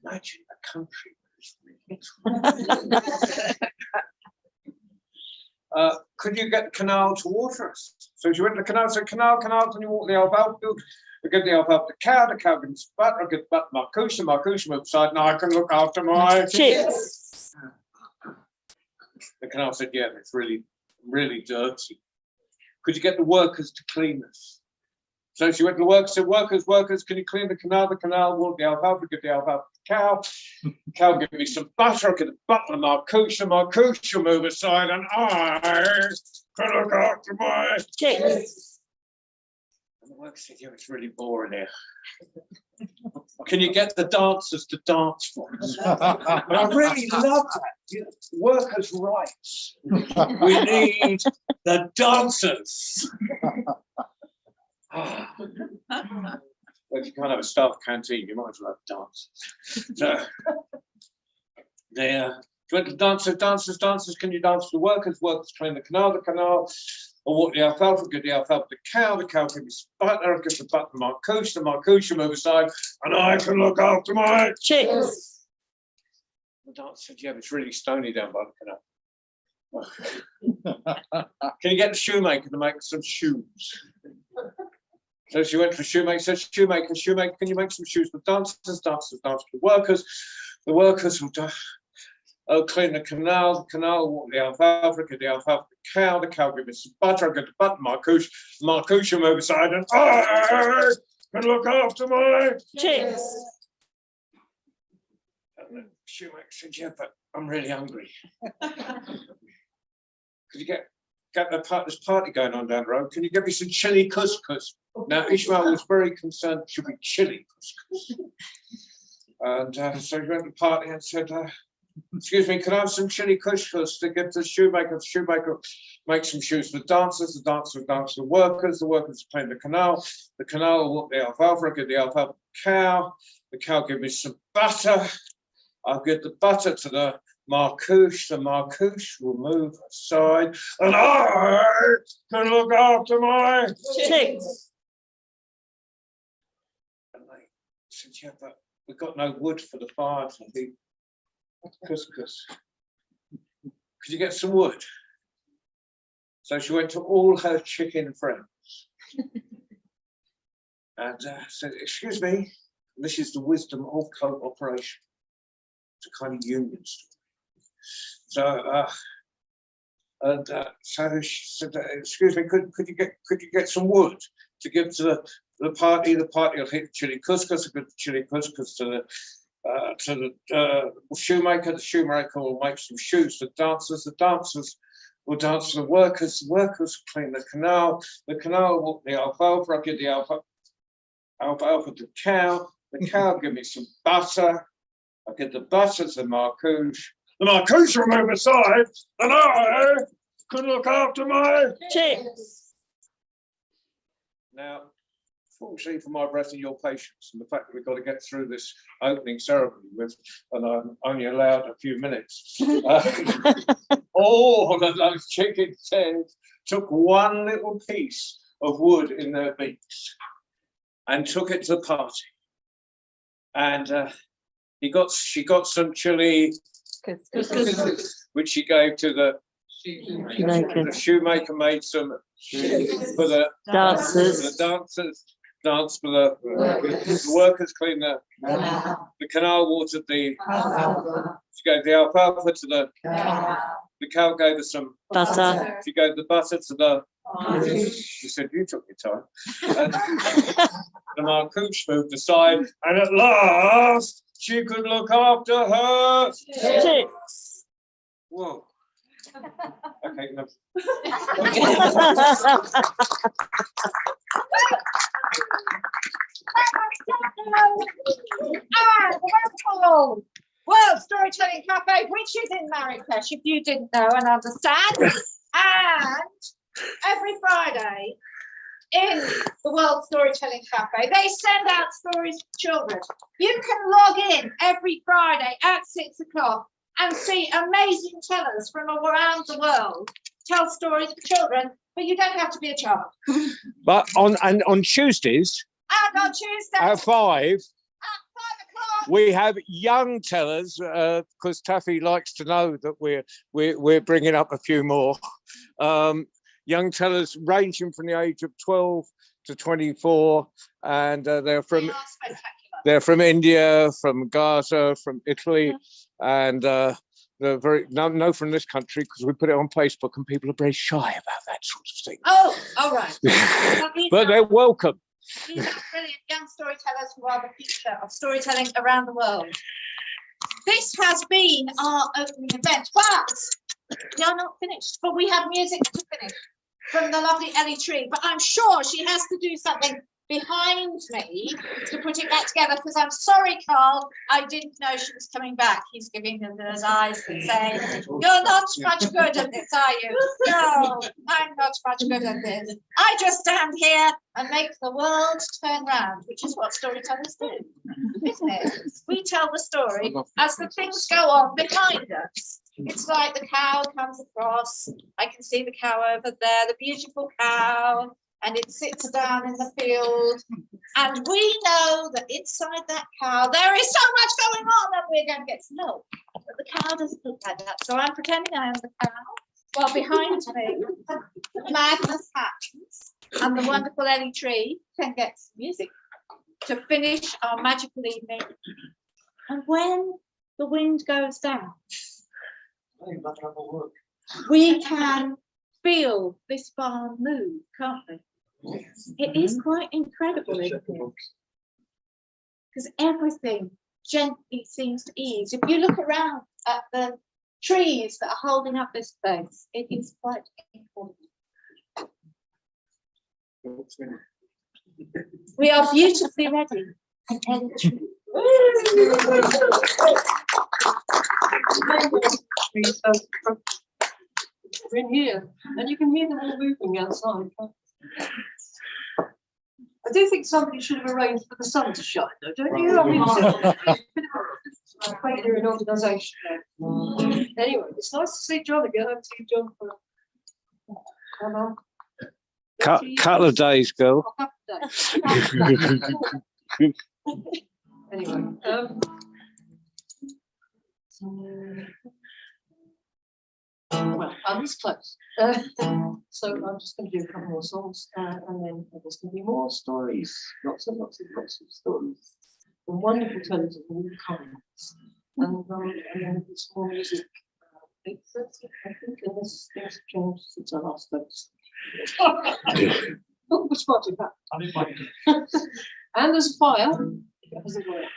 Imagine a country where it's really could you get the canal to water us? So she went to the canal and said, canal, can you water the alfalfa field? I give the alfalfa to the cow gives me some butter, I give the butter to the marcouche move aside, and I can look after my Chicks. The canal said, yeah, it's really, really dirty. Could you get the workers to clean us? So she went to the workers, said, workers, can you clean the canal? The canal, water the alfalfa, give the alfalfa to the cow. The cow give me some butter, I'll give the butter to marcouche, the marcouche will move aside, and I can look after my Chicks. And the workers said, yeah, it's really boring here. Can you get the dancers to dance for us? And I really love that. Workers' rights. We need the dancers. Well, if you can't have a staff canteen, you might as well have dancers. So the dancers, can you dance for the workers? Workers clean the canal, or walk the alfalfa, give the alfalfa to the cow give me some butter, give the butter to the marcouche will move aside, and I can look after my Chicks. The dancer said, yeah, it's really stony down by the canal. Can you get the shoemaker to make some shoes? So she went to the shoemaker, said, shoemaker, can you make some shoes for dancers dance for the workers? The workers will clean the canal, walk the alfalfa, give the alfalfa to the cow give me some butter, I'll get the butter, marcouche will move aside, and I can look after my Chicks. And the shoemaker said, yeah, but I'm really hungry. Could you get this party going on down the road? Can you give me some chili couscous? Now, Ishmael was very concerned it should be chili couscous. And so he went to the party and said, excuse me, can I have some chili couscous to give to the shoemaker? The shoemaker make some shoes for the dancers dance for the workers clean the canal will walk the alfalfa, give the alfalfa to the cow give me some butter, I'll give the butter to the marcouche will move aside, and I can look after my Chicks. And they said, yeah, but we've got no wood for the fire for the couscous. Could you get some wood? So she went to all her chicken friends and said, excuse me, this is the wisdom of cooperation. It's a kind of union story. So she said, "Excuse me, could you get some wood to give to the party? The party will hit chili couscous, a good chili couscous to the shoemaker. The shoemaker will make some shoes. The dancers will dance to the workers. The workers will clean the canal. The canal will the alfalfa. I'll give the alfalfa to the cow. The cow give me some butter. I'll give the butter to the marcouche. The marcouche will move aside, and I can look after my Chicks. Now, fortunately for my breath and your patience, and the fact that we've got to get through this opening ceremony with, and I'm only allowed a few minutes. All of those chickens took one little piece of wood in their beaks and took it to the party. And she got some chili, which she gave to the shoemaker, made some for the Dancers. For the dancers, dance for the workers, clean the canal, watered the. She gave the alfalfa to the cow, gave her some Butter. She gave the butter to the. She said, "You took your time." And the marcouche moved aside, and at last she could look after her Chicks. Whoa. Okay, no. Wonderful World Storytelling Cafe, which is in Marrakesh, if you didn't know and understand. And every Friday in the World Storytelling Cafe, they send out stories for children. You can log in every Friday at 6 o'clock and see amazing tellers from around the world tell stories for children, but you don't have to be a child. But on Tuesdays And on Tuesday at 5, at 5 o'clock, we have young tellers, because Taffy likes to know that we're bringing up a few more young tellers ranging from the age of 12 to 24, and they're they from are spectacular. they're from India, from Gaza, from Italy, and they're very no from this country because we put it on Facebook and people are very shy about that sort of thing. Oh, all right. But they're welcome. These are brilliant young storytellers who are the future of storytelling around the world. This has been our opening event, but we are not finished. But we have music to finish from the lovely Ellie Tree. But I'm sure she has to do something behind me to put it back together, because I'm sorry, Carl, I didn't know she was coming back. He's giving them those eyes that say, "You're not much good at this, are you?" No, I'm not much good at this. I just stand here and make the world turn round, which is what storytellers do, isn't it? We tell the story as the things go on behind us. It's like the cow comes across. I can see the cow over there, the beautiful cow. And it sits down in the field, and we know that inside that cow there is so much going on that we're going to get to know. But the cow doesn't look like that, so I'm pretending I am the cow, while behind me, madness happens, and the wonderful Ellie Tree can get some music to finish our magical evening. And when the wind goes down, we can feel this barn move, can't we? It is quite incredible, isn't it? Because everything gently seems to ease. If you look around at the trees that are holding up this place, it is quite incredible. We are beautifully ready. And Ellie Tree. We're in here, and you can hear them all moving outside. I do think somebody should have arranged for the sun to shine, though, don't you? I mean, failure in organisation there. Anyway, it's nice to see John again. I haven't seen John for come on. Couple of days, girl. A couple of days. Anyway, well, I'm this close. So I'm just going to do a couple more songs, and then there's going to be more stories, lots of stories from wonderful tellers of all kinds. And then it's more music. 8:30, I think, unless things have changed since I last spoke. Oh, we spotted that. I didn't like it. And there's fire. That doesn't work.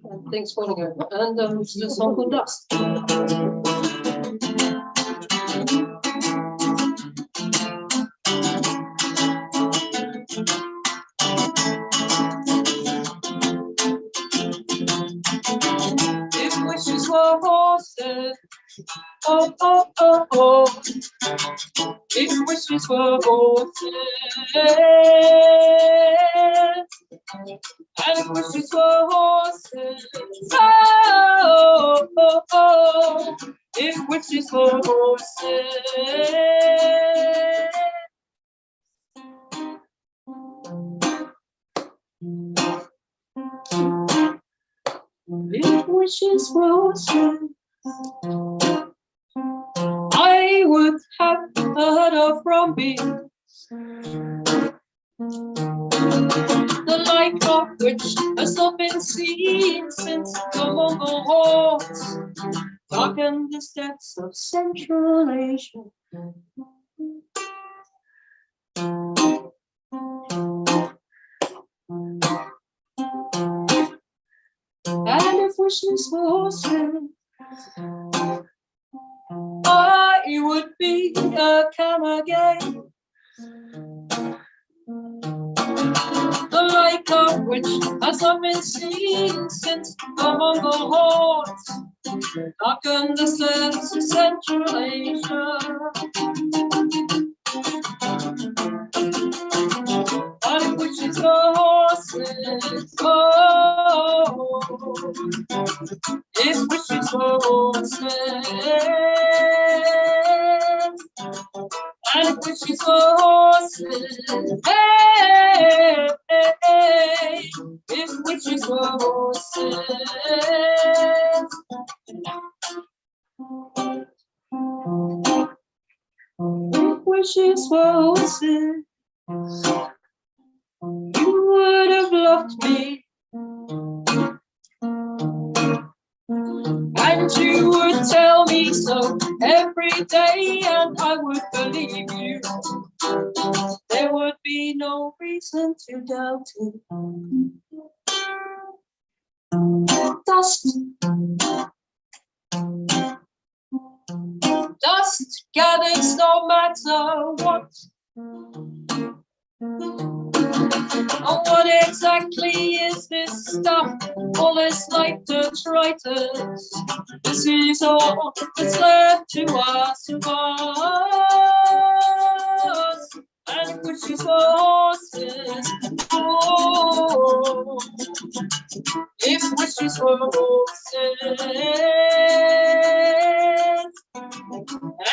And things falling over. And there's a song called Dust. If wishes were horses, oh, oh, oh, oh. If wishes were horses, and if wishes were horses, oh, oh, oh. If wishes were horses. If wishes were horses, I would have heard of Rombie, the like of which has not been seen since the Mongol hordes darkened the steppes of Central Asia. And if wishes were horses, I would be a Kamagay, the like of which has not been seen since the Mongol hordes darkened the steppes of Central Asia. And if wishes were horses, oh, if wishes were horses, and if wishes were horses, hey, hey, hey, if wishes were horses. If wishes were horses, you would have loved me, and you would tell me so every day, and I would believe you. There would be no reason to doubt it. Dust, dust gathers no matter what. Oh, what exactly is this stuff? All this like detritus. This is all that's left to us of us. And wishes for horses. Oh, if wishes for horses.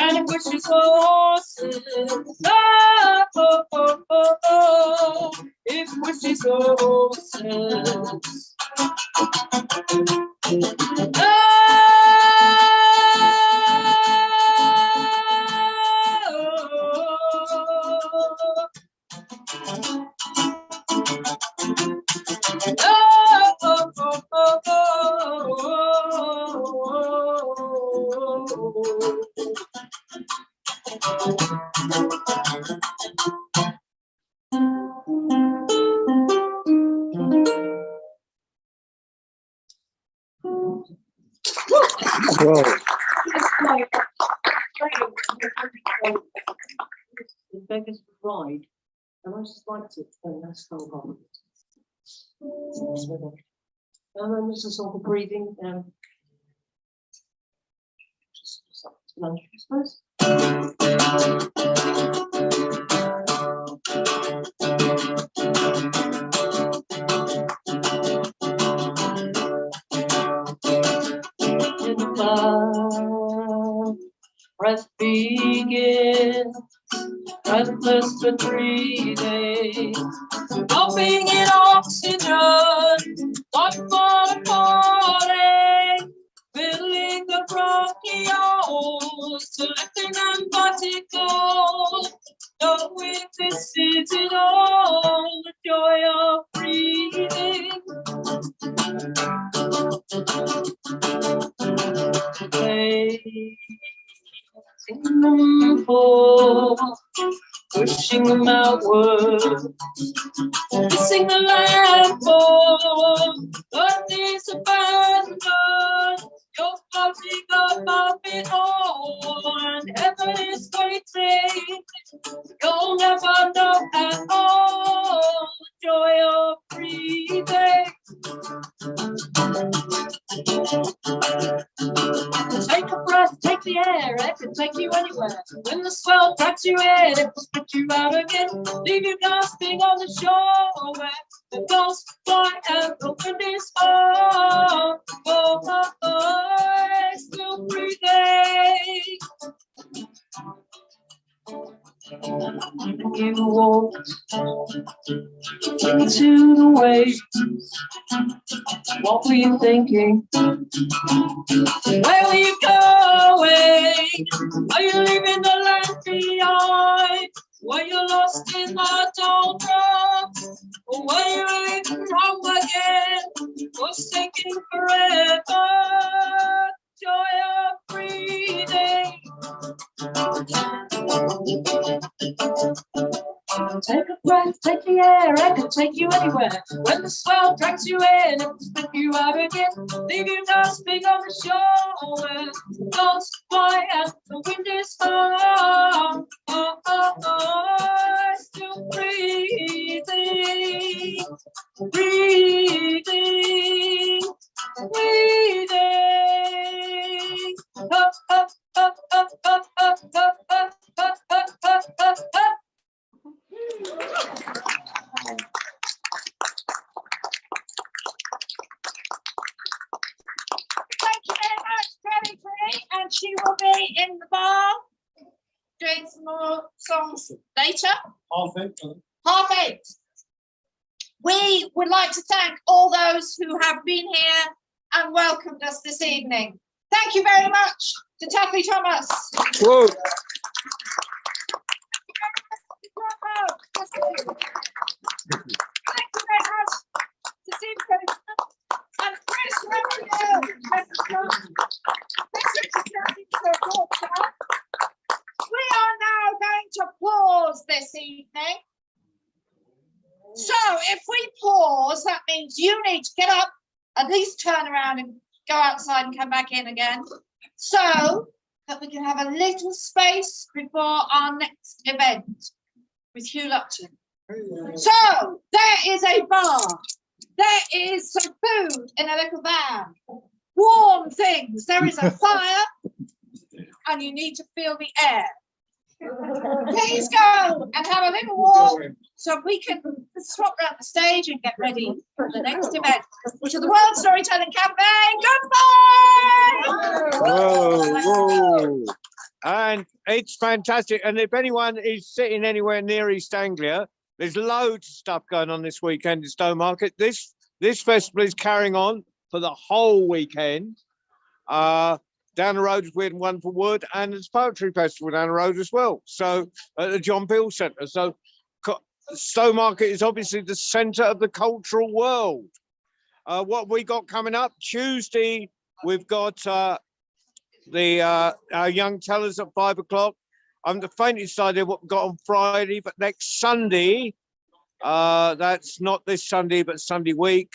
And if wishes for horses. Oh, oh, oh, oh, oh. If wishes for horses. The Beggar's Bride, and I just liked it, and that's so hard. And then there's a sort of breathing, just lunch, I suppose. Breath begins, breathless for 3 days, pumping in oxygen, not for the body, filling the bronchioles, selecting them particles, knowing this is it all, the joy of breathing. Taking them forward, pushing them outward, missing the land for what is abandoned. You're floating above it all, and heaven is waiting. You'll never know at all the joy of breathing. Take a breath, take the air, it can take you anywhere. When the swell cracks you in, it will spit you out again. Leave you gasping on the shore where the gulls fly and the wind is on. Oh, oh, oh, still breathing. You walked into the waves. What were you thinking? Where were you going? Are you leaving the land behind? Were you lost in the doldrums? Or were you in home again? Forsaken forever? Joy of breathing. Take a breath, take the air, I can take you anywhere. When the swell drags you in, it will spit you out again. Leave you gasping on the shore where the gulls fly and the wind is on. Oh, oh, oh, still breathing, breathing, breathing. Up, up, up, up, up, up, up, up, up, up, up, up, up. Thank you very much, Terry Tree, and she will be in the bar doing some more songs later. Half eight. We would like to thank all those who have been here and welcomed us this evening. Thank you very much to Taffy Thomas. Whoa. Thank you very much to Steve and Chris Revenue. We are now going to pause this evening. So if we pause, that means you need to get up, at least turn around and go outside and come back in again, so that we can have a little space before our next event with Hugh Lupton. So there is a bar, there is some food in a little van, warm things, there is a fire, and you need to feel the air. Please go and have a little walk so we can swap around the stage and get ready for the next event, which is the World Storytelling Campaign. Goodbye! Whoa, whoa. And it's fantastic. And if anyone is sitting anywhere near East Anglia, there's loads of stuff going on this weekend in Stowmarket. This festival is carrying on for the whole weekend. Down the road is Weird and Wonderful Wood, and there's Poetry Festival down the road as well. So at the John Peel Centre. So Stowmarket is obviously the centre of the cultural world. What we got coming up Tuesday, we've got our young tellers at 5 o'clock. I'm the faintest idea what we've got on Friday, but next Sunday, that's not this Sunday, but Sunday week,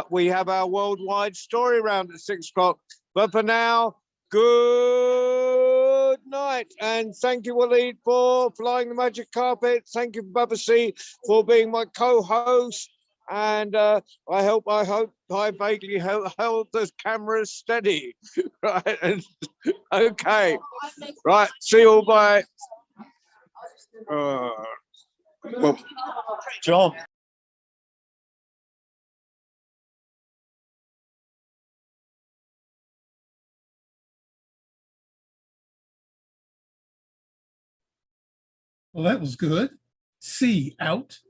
we have our worldwide story round at 6 o'clock. But for now, good night. And thank you, Waleed, for flying the magic carpet. Thank you, Bubba C, for being my co-host. And I hope I vaguely held the camera steady. Right. And, okay. Right. See you all. Bye. Well, John. Well, that was good. C out.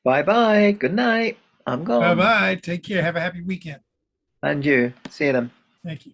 Bye-bye. Good night. I'm gone. Bye-bye. Take care. Have a happy weekend. And you. See you then. Thank you.